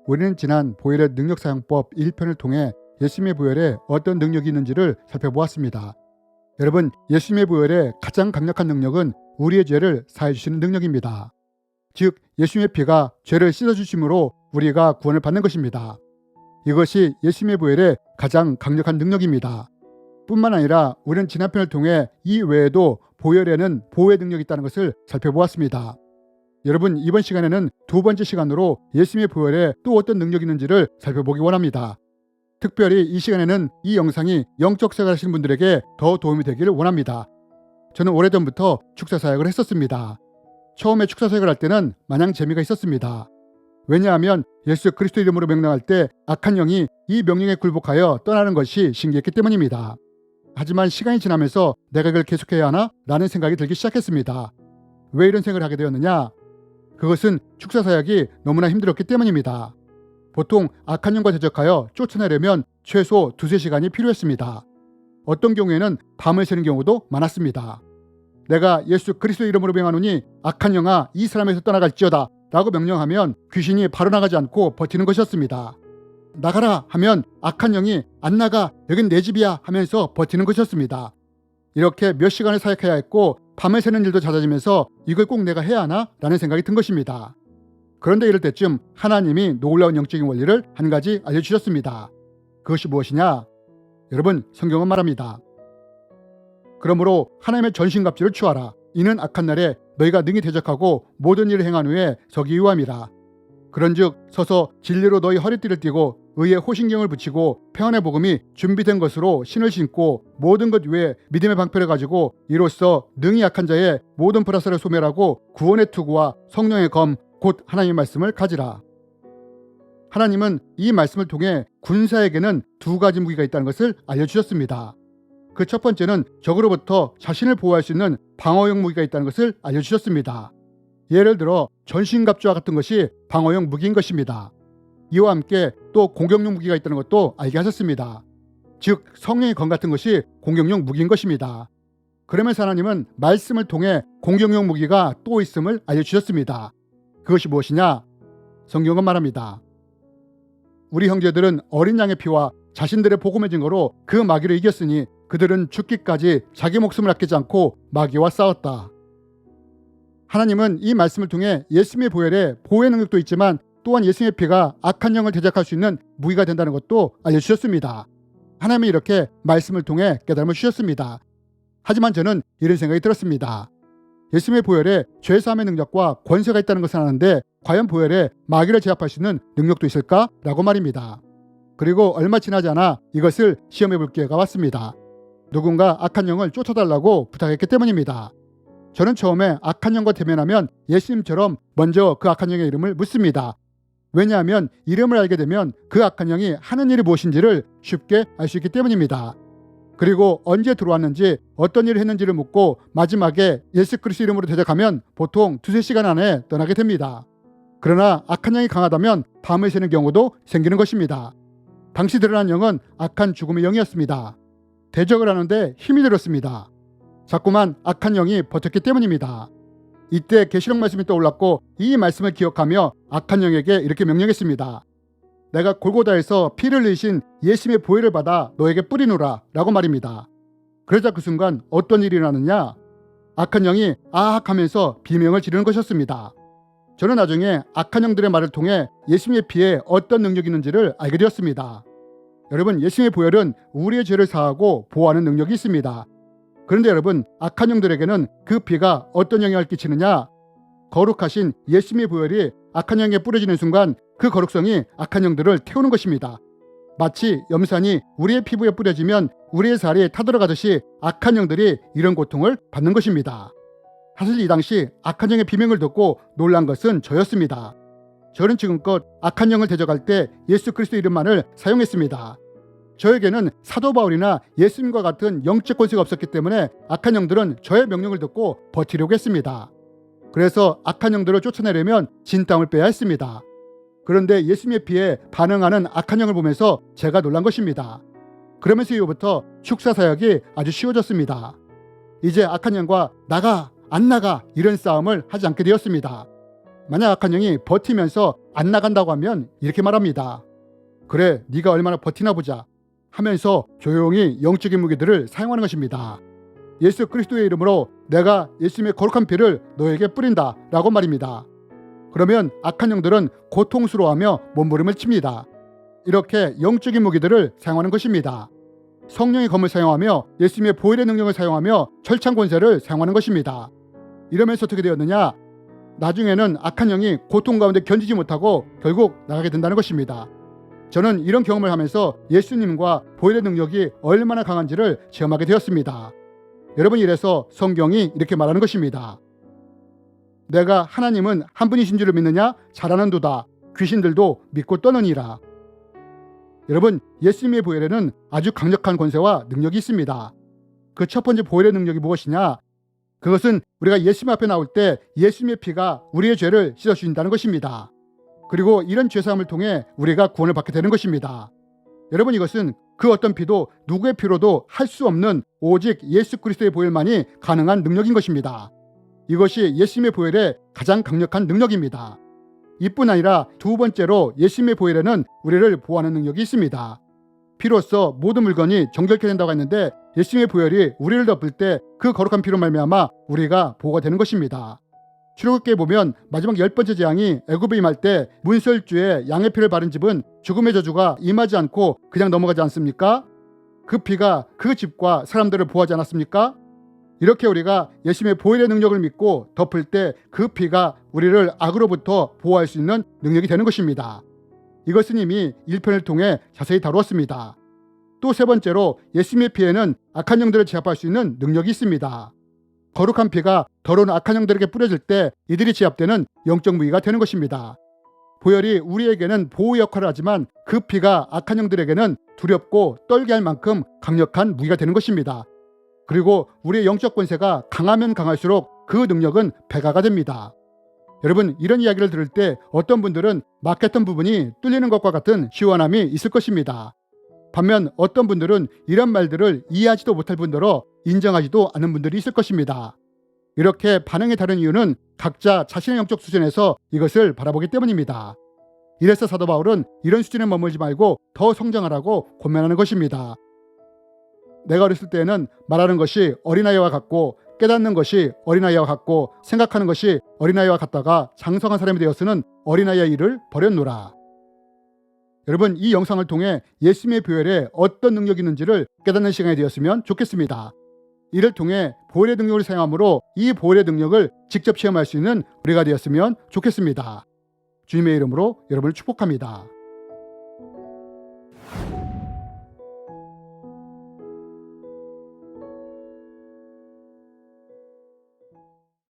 우리는 지난 보혈의 능력사용법 1편을 통해 예수님의 보혈에 어떤 능력이 있는지를 살펴보았습니다. 여러분, 예수님의 보혈의 가장 강력한 능력은 우리의 죄를 사해 주시는 능력입니다. 즉, 예수님의 피가 죄를 씻어주심으로 우리가 구원을 받는 것입니다. 이것이 예수님의 보혈의 가장 강력한 능력입니다. 뿐만 아니라 우리는 지난 편을 통해 이 외에도 보혈에는 보호의 능력이 있다는 것을 살펴보았습니다. 여러분, 이번 시간에는 두 번째 시간으로 예수님의 보혈에 또 어떤 능력이 있는지를 살펴보기 원합니다. 특별히 이 시간에는 이 영상이 영적 생활 하시는 분들에게 더 도움이 되기를 원합니다. 저는 오래전부터 축사 사역을 했었습니다. 처음에 축사 사역을 할 때는 마냥 재미가 있었습니다. 왜냐하면 예수 그리스도 이름으로 명령할 때 악한 영이 이 명령에 굴복하여 떠나는 것이 신기했기 때문입니다. 하지만 시간이 지나면서 내가 이걸 계속해야 하나? 라는 생각이 들기 시작했습니다. 왜 이런 생각을 하게 되었느냐? 그것은 축사 사역이 너무나 힘들었기 때문입니다. 보통 악한 영과 대적하여 쫓아내려면 최소 2-3시간이 필요했습니다. 어떤 경우에는 밤을 새는 경우도 많았습니다. 내가 예수 그리스도 이름으로 명하노니 악한 영아 이 사람에서 떠나갈지어다 라고 명령하면 귀신이 바로 나가지 않고 버티는 것이었습니다. 나가라 하면 악한 영이 안 나가, 여긴 내 집이야 하면서 버티는 것이었습니다. 이렇게 몇 시간을 사역해야 했고 밤을 새는 일도 잦아지면서 이걸 꼭 내가 해야 하나? 라는 생각이 든 것입니다. 그런데 이럴 때쯤 하나님이 놀라운 영적인 원리를 한 가지 알려주셨습니다. 그것이 무엇이냐? 여러분, 성경은 말합니다. 그러므로 하나님의 전신갑주를 취하라. 이는 악한 날에 너희가 능히 대적하고 모든 일을 행한 후에 서기 위함이라. 그런즉 서서 진리로 너희 허리띠를 띠고 의의 호신경을 붙이고 평안의 복음이 준비된 것으로 신을 신고 모든 것 위에 믿음의 방패를 가지고 이로써 능히 약한 자의 모든 불화살을 소멸하고 구원의 투구와 성령의 검 곧 하나님의 말씀을 가지라. 하나님은 이 말씀을 통해 군사에게는 2가지 무기가 있다는 것을 알려주셨습니다. 그 첫 번째는 적으로부터 자신을 보호할 수 있는 방어용 무기가 있다는 것을 알려주셨습니다. 예를 들어 전신갑주와 같은 것이 방어용 무기인 것입니다. 이와 함께 또 공격용 무기가 있다는 것도 알게 하셨습니다. 즉 성령의 검 같은 것이 공격용 무기인 것입니다. 그러면서 하나님은 말씀을 통해 공격용 무기가 또 있음을 알려주셨습니다. 그것이 무엇이냐? 성경은 말합니다. 우리 형제들은 어린 양의 피와 자신들의 복음의 증거로 그 마귀를 이겼으니 그들은 죽기까지 자기 목숨을 아끼지 않고 마귀와 싸웠다. 하나님은 이 말씀을 통해 예수님의 보혈에 보호의 능력도 있지만 또한 예수님의 피가 악한 영을 대적할 수 있는 무기가 된다는 것도 알려주셨습니다. 하나님이 이렇게 말씀을 통해 깨달음을 주셨습니다. 하지만 저는 이런 생각이 들었습니다. 예수님의 보혈에 죄사함의 능력과 권세가 있다는 것은 아는데 과연 보혈에 마귀를 제압할 수 있는 능력도 있을까? 라고 말입니다. 그리고 얼마 지나지 않아 이것을 시험해 볼 기회가 왔습니다. 누군가 악한 영을 쫓아달라고 부탁했기 때문입니다. 저는 처음에 악한 영과 대면하면 예수님처럼 먼저 그 악한 영의 이름을 묻습니다. 왜냐하면 이름을 알게 되면 그 악한 영이 하는 일이 무엇인지를 쉽게 알 수 있기 때문입니다. 그리고 언제 들어왔는지 어떤 일을 했는지를 묻고 마지막에 예수 그리스도 이름으로 대적하면 보통 2-3시간 안에 떠나게 됩니다. 그러나 악한 영이 강하다면 밤을 새는 경우도 생기는 것입니다. 당시 드러난 영은 악한 죽음의 영이었습니다. 대적을 하는데 힘이 들었습니다. 자꾸만 악한 영이 버텼기 때문입니다. 이때 계시록 말씀이 떠올랐고 이 말씀을 기억하며 악한 영에게 이렇게 명령했습니다. 내가 골고다에서 피를 흘리신 예수님의 보혈을 받아 너에게 뿌리노라 라고 말입니다. 그러자 그 순간 어떤 일이 일어나느냐? 악한 영이 아악 하면서 비명을 지르는 것이었습니다. 저는 나중에 악한 영들의 말을 통해 예수님의 피에 어떤 능력이 있는지를 알게 되었습니다. 여러분, 예수님의 보혈은 우리의 죄를 사하고 보호하는 능력이 있습니다. 그런데 여러분, 악한 영들에게는 그 피가 어떤 영향을 끼치느냐? 거룩하신 예수님의 보혈이 악한 영에 뿌려지는 순간 그 거룩성이 악한 영들을 태우는 것입니다. 마치 염산이 우리의 피부에 뿌려지면 우리의 살이 타들어가듯이 악한 영들이 이런 고통을 받는 것입니다. 사실 이 당시 악한 영의 비명을 듣고 놀란 것은 저였습니다. 저는 지금껏 악한 영을 대적할 때 예수 그리스도 이름만을 사용했습니다. 저에게는 사도 바울이나 예수님과 같은 영적 권세가 없었기 때문에 악한 영들은 저의 명령을 듣고 버티려고 했습니다. 그래서 악한 영들을 쫓아내려면 진땀을 빼야 했습니다. 그런데 예수님의 피에 반응하는 악한 영을 보면서 제가 놀란 것입니다. 그러면서 이후부터 축사 사역이 아주 쉬워졌습니다. 이제 악한 영과 나가 안 나가 이런 싸움을 하지 않게 되었습니다. 만약 악한 영이 버티면서 안 나간다고 하면 이렇게 말합니다. 그래, 네가 얼마나 버티나 보자 하면서 조용히 영적인 무기들을 사용하는 것입니다. 예수 그리스도의 이름으로 내가 예수님의 거룩한 피를 너에게 뿌린다 라고 말입니다. 그러면 악한 영들은 고통스러워하며 몸부림을 칩니다. 이렇게 영적인 무기들을 사용하는 것입니다. 성령의 검을 사용하며 예수님의 보혈의 능력을 사용하며 철창 권세를 사용하는 것입니다. 이러면서 어떻게 되었느냐? 나중에는 악한 영이 고통 가운데 견디지 못하고 결국 나가게 된다는 것입니다. 저는 이런 경험을 하면서 예수님과 보혈의 능력이 얼마나 강한지를 체험하게 되었습니다. 여러분, 이래서 성경이 이렇게 말하는 것입니다. 내가 하나님은 한 분이신 줄을 믿느냐? 잘하는도다. 귀신들도 믿고 떠느니라. 여러분, 예수님의 보혈에는 아주 강력한 권세와 능력이 있습니다. 그 첫 번째 보혈의 능력이 무엇이냐? 그것은 우리가 예수님 앞에 나올 때 예수님의 피가 우리의 죄를 씻어주신다는 것입니다. 그리고 이런 죄사함을 통해 우리가 구원을 받게 되는 것입니다. 여러분, 이것은 그 어떤 피도 누구의 피로도 할 수 없는 오직 예수 그리스도의 보혈만이 가능한 능력인 것입니다. 이것이 예수님의 보혈의 가장 강력한 능력입니다. 이뿐 아니라 두 번째로 예수님의 보혈에는 우리를 보호하는 능력이 있습니다. 피로써 모든 물건이 정결케 된다고 했는데 예수님의 보혈이 우리를 덮을 때 그 거룩한 피로 말미암아 우리가 보호가 되는 것입니다. 출애굽기에 보면 마지막 10번째 재앙이 애굽에 임할 때 문설주에 양의 피를 바른 집은 죽음의 저주가 임하지 않고 그냥 넘어가지 않습니까? 그 피가 그 집과 사람들을 보호하지 않았습니까? 이렇게 우리가 예수님의 보혈의 능력을 믿고 덮을 때 그 피가 우리를 악으로부터 보호할 수 있는 능력이 되는 것입니다. 이것은 이미 1편을 통해 자세히 다루었습니다. 또 세 번째로 예수님의 피에는 악한 영들을 제압할 수 있는 능력이 있습니다. 거룩한 피가 더러운 악한 영들에게 뿌려질 때 이들이 제압되는 영적 무기가 되는 것입니다. 보혈이 우리에게는 보호 역할을 하지만 그 피가 악한 영들에게는 두렵고 떨게 할 만큼 강력한 무기가 되는 것입니다. 그리고 우리의 영적 권세가 강하면 강할수록 그 능력은 배가가 됩니다. 여러분, 이런 이야기를 들을 때 어떤 분들은 막혔던 부분이 뚫리는 것과 같은 시원함이 있을 것입니다. 반면 어떤 분들은 이런 말들을 이해하지도 못할 뿐더러 인정하지도 않는 분들이 있을 것입니다. 이렇게 반응이 다른 이유는 각자 자신의 영적 수준에서 이것을 바라보기 때문입니다. 이래서 사도 바울은 이런 수준에 머물지 말고 더 성장하라고 권면하는 것입니다. 내가 어렸을 때에는 말하는 것이 어린아이와 같고 깨닫는 것이 어린아이와 같고 생각하는 것이 어린아이와 같다가 장성한 사람이 되어서는 어린아이의 일을 버렸노라. 여러분, 이 영상을 통해 예수님의 보혈에 어떤 능력이 있는지를 깨닫는 시간이 되었으면 좋겠습니다. 이를 통해 보혈의 능력을 사용함으로 이 보혈의 능력을 직접 체험할 수 있는 우리가 되었으면 좋겠습니다. 주님의 이름으로 여러분을 축복합니다.